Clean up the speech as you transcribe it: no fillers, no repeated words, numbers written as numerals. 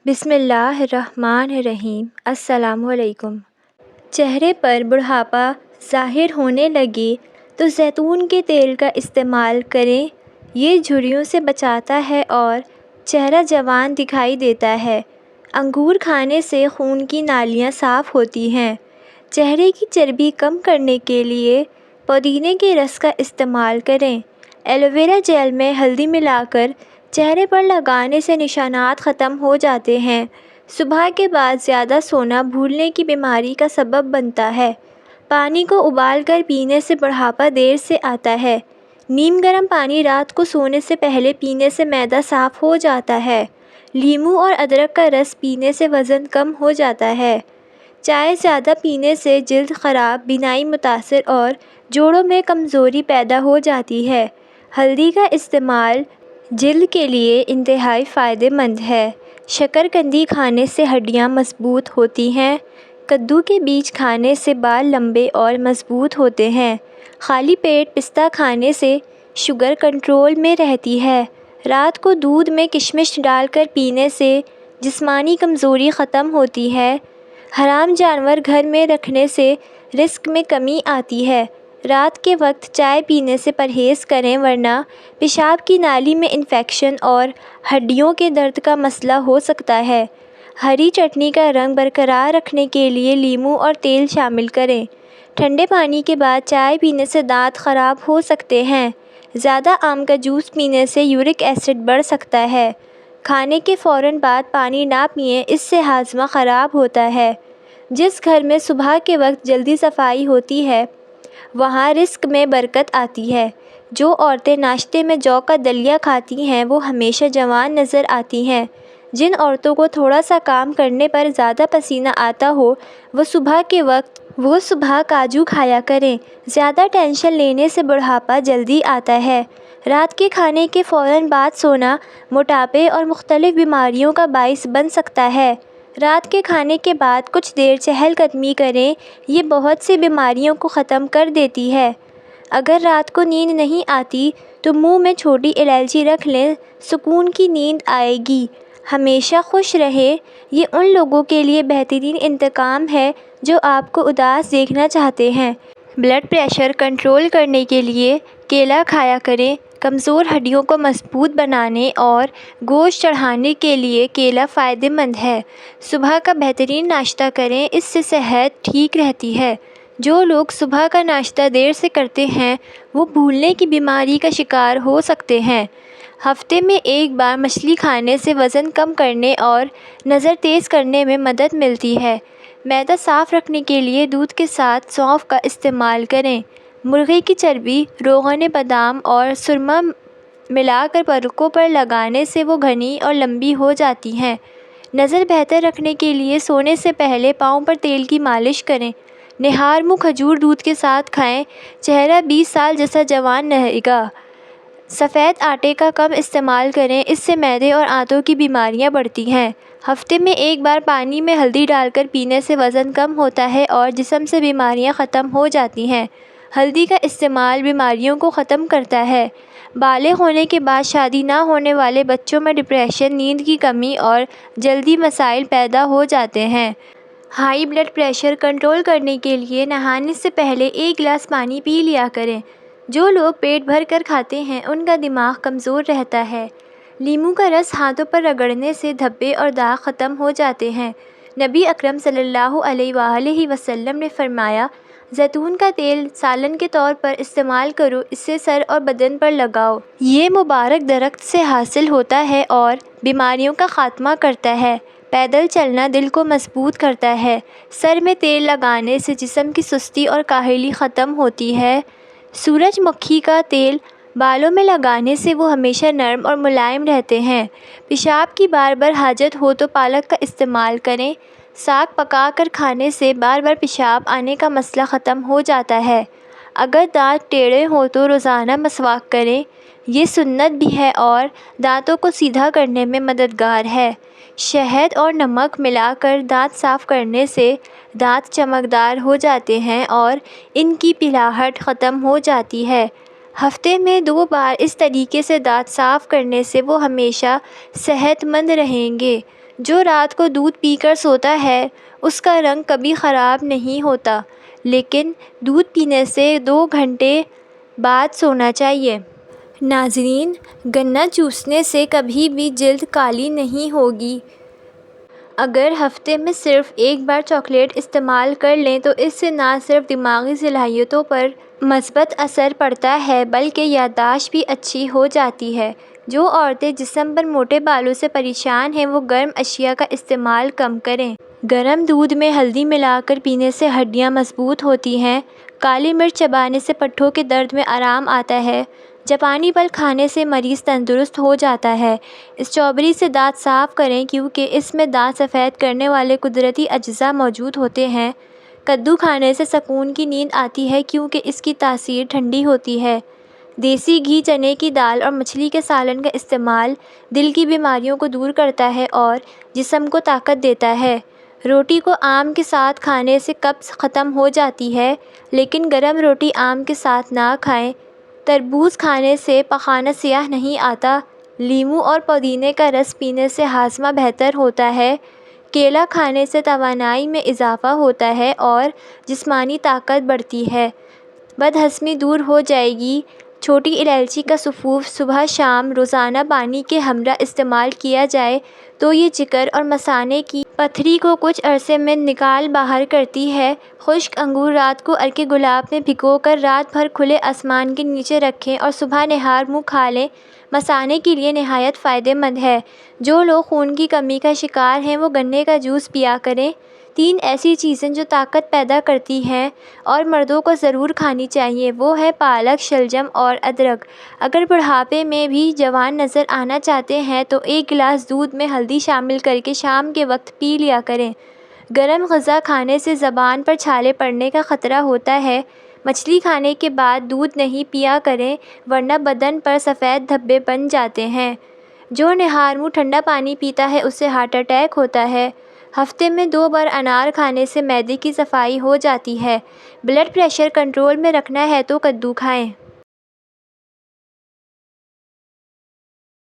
بسم اللہ الرحمن الرحیم۔ السلام علیکم۔ چہرے پر بڑھاپا ظاہر ہونے لگے تو زیتون کے تیل کا استعمال کریں۔ یہ جھریوں سے بچاتا ہے اور چہرہ جوان دکھائی دیتا ہے۔ انگور کھانے سے خون کی نالیاں صاف ہوتی ہیں۔ چہرے کی چربی کم کرنے کے لیے پودینے کے رس کا استعمال کریں۔ ایلو ویرا جیل میں ہلدی ملا کر چہرے پر لگانے سے نشانات ختم ہو جاتے ہیں۔ صبح کے بعد زیادہ سونا بھولنے کی بیماری کا سبب بنتا ہے۔ پانی کو ابال کر پینے سے بڑھاپا دیر سے آتا ہے۔ نیم گرم پانی رات کو سونے سے پہلے پینے سے معدہ صاف ہو جاتا ہے۔ لیموں اور ادرک کا رس پینے سے وزن کم ہو جاتا ہے۔ چائے زیادہ پینے سے جلد خراب، بینائی متاثر اور جوڑوں میں کمزوری پیدا ہو جاتی ہے۔ ہلدی کا استعمال جلد کے لیے انتہائی فائدہ مند ہے۔ شکرکندی کھانے سے ہڈیاں مضبوط ہوتی ہیں۔ کدو کے بیج کھانے سے بال لمبے اور مضبوط ہوتے ہیں۔ خالی پیٹ پستہ کھانے سے شوگر کنٹرول میں رہتی ہے۔ رات کو دودھ میں کشمش ڈال کر پینے سے جسمانی کمزوری ختم ہوتی ہے۔ حرام جانور گھر میں رکھنے سے رزق میں کمی آتی ہے۔ رات کے وقت چائے پینے سے پرہیز کریں ورنہ پیشاب کی نالی میں انفیکشن اور ہڈیوں کے درد کا مسئلہ ہو سکتا ہے۔ ہری چٹنی کا رنگ برقرار رکھنے کے لیے لیموں اور تیل شامل کریں۔ ٹھنڈے پانی کے بعد چائے پینے سے دانت خراب ہو سکتے ہیں۔ زیادہ آم کا جوس پینے سے یورک ایسڈ بڑھ سکتا ہے۔ کھانے کے فوراً بعد پانی نہ پئیں، اس سے ہاضمہ خراب ہوتا ہے۔ جس گھر میں صبح کے وقت جلدی صفائی ہوتی ہے وہاں رزق میں برکت آتی ہے۔ جو عورتیں ناشتے میں جو کا دلیا کھاتی ہیں وہ ہمیشہ جوان نظر آتی ہیں۔ جن عورتوں کو تھوڑا سا کام کرنے پر زیادہ پسینہ آتا ہو وہ صبح کاجو کھایا کریں۔ زیادہ ٹینشن لینے سے بڑھاپا جلدی آتا ہے۔ رات کے کھانے کے فوراً بعد سونا موٹاپے اور مختلف بیماریوں کا باعث بن سکتا ہے۔ رات کے کھانے کے بعد کچھ دیر چہل قدمی کریں، یہ بہت سی بیماریوں کو ختم کر دیتی ہے۔ اگر رات کو نیند نہیں آتی تو منہ میں چھوٹی الائچی رکھ لیں، سکون کی نیند آئے گی۔ ہمیشہ خوش رہیں، یہ ان لوگوں کے لیے بہترین انتقام ہے جو آپ کو اداس دیکھنا چاہتے ہیں۔ بلڈ پریشر کنٹرول کرنے کے لیے کیلا کھایا کریں۔ کمزور ہڈیوں کو مضبوط بنانے اور گوشت چڑھانے کے لیے کیلا فائدہ مند ہے۔ صبح کا بہترین ناشتہ کریں، اس سے صحت ٹھیک رہتی ہے۔ جو لوگ صبح کا ناشتہ دیر سے کرتے ہیں وہ بھولنے کی بیماری کا شکار ہو سکتے ہیں۔ ہفتے میں ایک بار مچھلی کھانے سے وزن کم کرنے اور نظر تیز کرنے میں مدد ملتی ہے۔ معدہ صاف رکھنے کے لیے دودھ کے ساتھ سونف کا استعمال کریں۔ مرغی کی چربی، روغن بادام اور سرما ملا کر پلکوں پر لگانے سے وہ گھنی اور لمبی ہو جاتی ہیں۔ نظر بہتر رکھنے کے لیے سونے سے پہلے پاؤں پر تیل کی مالش کریں۔ نہار منہ کھجور دودھ کے ساتھ کھائیں، چہرہ 20 سال جیسا جوان رہے گا۔ سفید آٹے کا کم استعمال کریں، اس سے معدے اور آنتوں کی بیماریاں بڑھتی ہیں۔ ہفتے میں ایک بار پانی میں ہلدی ڈال کر پینے سے وزن کم ہوتا ہے اور جسم سے بیماریاں ختم ہو جاتی ہیں۔ ہلدی کا استعمال بیماریوں کو ختم کرتا ہے۔ بالغ ہونے کے بعد شادی نہ ہونے والے بچوں میں ڈپریشن، نیند کی کمی اور جلدی مسائل پیدا ہو جاتے ہیں۔ ہائی بلڈ پریشر کنٹرول کرنے کے لیے نہانے سے پہلے 1 گلاس پانی پی لیا کریں۔ جو لوگ پیٹ بھر کر کھاتے ہیں ان کا دماغ کمزور رہتا ہے۔ لیموں کا رس ہاتھوں پر رگڑنے سے دھبے اور داغ ختم ہو جاتے ہیں۔ نبی اکرم صلی اللہ علیہ وآلہ وسلم نے فرمایا، زیتون کا تیل سالن کے طور پر استعمال کرو، اسے سر اور بدن پر لگاؤ۔ یہ مبارک درخت سے حاصل ہوتا ہے اور بیماریوں کا خاتمہ کرتا ہے۔ پیدل چلنا دل کو مضبوط کرتا ہے۔ سر میں تیل لگانے سے جسم کی سستی اور کاہلی ختم ہوتی ہے۔ سورج مکھی کا تیل بالوں میں لگانے سے وہ ہمیشہ نرم اور ملائم رہتے ہیں۔ پیشاب کی بار بار حاجت ہو تو پالک کا استعمال کریں۔ ساگ پکا کر کھانے سے بار بار پیشاب آنے کا مسئلہ ختم ہو جاتا ہے۔ اگر دانت ٹیڑھے ہوں تو روزانہ مسواک کریں، یہ سنت بھی ہے اور دانتوں کو سیدھا کرنے میں مددگار ہے۔ شہد اور نمک ملا کر دانت صاف کرنے سے دانت چمکدار ہو جاتے ہیں اور ان کی پلاہٹ ختم ہو جاتی ہے۔ ہفتے میں 2 بار اس طریقے سے دانت صاف کرنے سے وہ ہمیشہ صحت مند رہیں گے۔ جو رات کو دودھ پی کر سوتا ہے اس کا رنگ کبھی خراب نہیں ہوتا، لیکن دودھ پینے سے 2 گھنٹے بعد سونا چاہیے۔ ناظرین، گنا چوسنے سے کبھی بھی جلد کالی نہیں ہوگی۔ اگر ہفتے میں صرف ایک بار چاکلیٹ استعمال کر لیں تو اس سے نہ صرف دماغی صلاحیتوں پر مثبت اثر پڑتا ہے بلکہ یادداشت بھی اچھی ہو جاتی ہے۔ جو عورتیں جسم پر موٹے بالوں سے پریشان ہیں وہ گرم اشیاء کا استعمال کم کریں۔ گرم دودھ میں ہلدی ملا کر پینے سے ہڈیاں مضبوط ہوتی ہیں۔ کالی مرچ چبانے سے پٹھوں کے درد میں آرام آتا ہے۔ جاپانی پھل کھانے سے مریض تندرست ہو جاتا ہے۔ اسٹرابیری سے دانت صاف کریں کیونکہ اس میں دانت سفید کرنے والے قدرتی اجزاء موجود ہوتے ہیں۔ کدو کھانے سے سکون کی نیند آتی ہے کیونکہ اس کی تاثیر ٹھنڈی ہوتی ہے۔ دیسی گھی، چنے کی دال اور مچھلی کے سالن کا استعمال دل کی بیماریوں کو دور کرتا ہے اور جسم کو طاقت دیتا ہے۔ روٹی کو آم کے ساتھ کھانے سے قبض ختم ہو جاتی ہے، لیکن گرم روٹی آم کے ساتھ نہ کھائیں۔ تربوز کھانے سے پخانہ سیاہ نہیں آتا۔ لیموں اور پودینے کا رس پینے سے ہاضمہ بہتر ہوتا ہے۔ کیلا کھانے سے توانائی میں اضافہ ہوتا ہے اور جسمانی طاقت بڑھتی ہے۔ بدہضمی دور ہو جائے گی۔ چھوٹی الائچی کا سفوف صبح شام روزانہ پانی کے ہمراہ استعمال کیا جائے تو یہ جگر اور مثانے کی پتھری کو کچھ عرصے میں نکال باہر کرتی ہے۔ خشک انگور رات کو عرق گلاب میں بھگو کر رات بھر کھلے آسمان کے نیچے رکھیں اور صبح نہار منہ کھا لیں۔ مثانے کے لیے نہایت فائدہ مند ہے۔ جو لوگ خون کی کمی کا شکار ہیں وہ گنے کا جوس پیا کریں۔ 3 ایسی چیزیں جو طاقت پیدا کرتی ہیں اور مردوں کو ضرور کھانی چاہیے وہ ہے پالک، شلجم اور ادرک۔ اگر بڑھاپے میں بھی جوان نظر آنا چاہتے ہیں تو 1 گلاس دودھ میں ہلدی شامل کر کے شام کے وقت پی لیا کریں۔ گرم غذا کھانے سے زبان پر چھالے پڑنے کا خطرہ ہوتا ہے۔ مچھلی کھانے کے بعد دودھ نہیں پیا کریں ورنہ بدن پر سفید دھبے بن جاتے ہیں۔ جو نہار منہ ٹھنڈا پانی پیتا ہے اسے ہارٹ اٹیک ہوتا ہے۔ ہفتے میں 2 بار انار کھانے سے معدے کی صفائی ہو جاتی ہے۔ بلڈ پریشر کنٹرول میں رکھنا ہے تو کدو کھائیں۔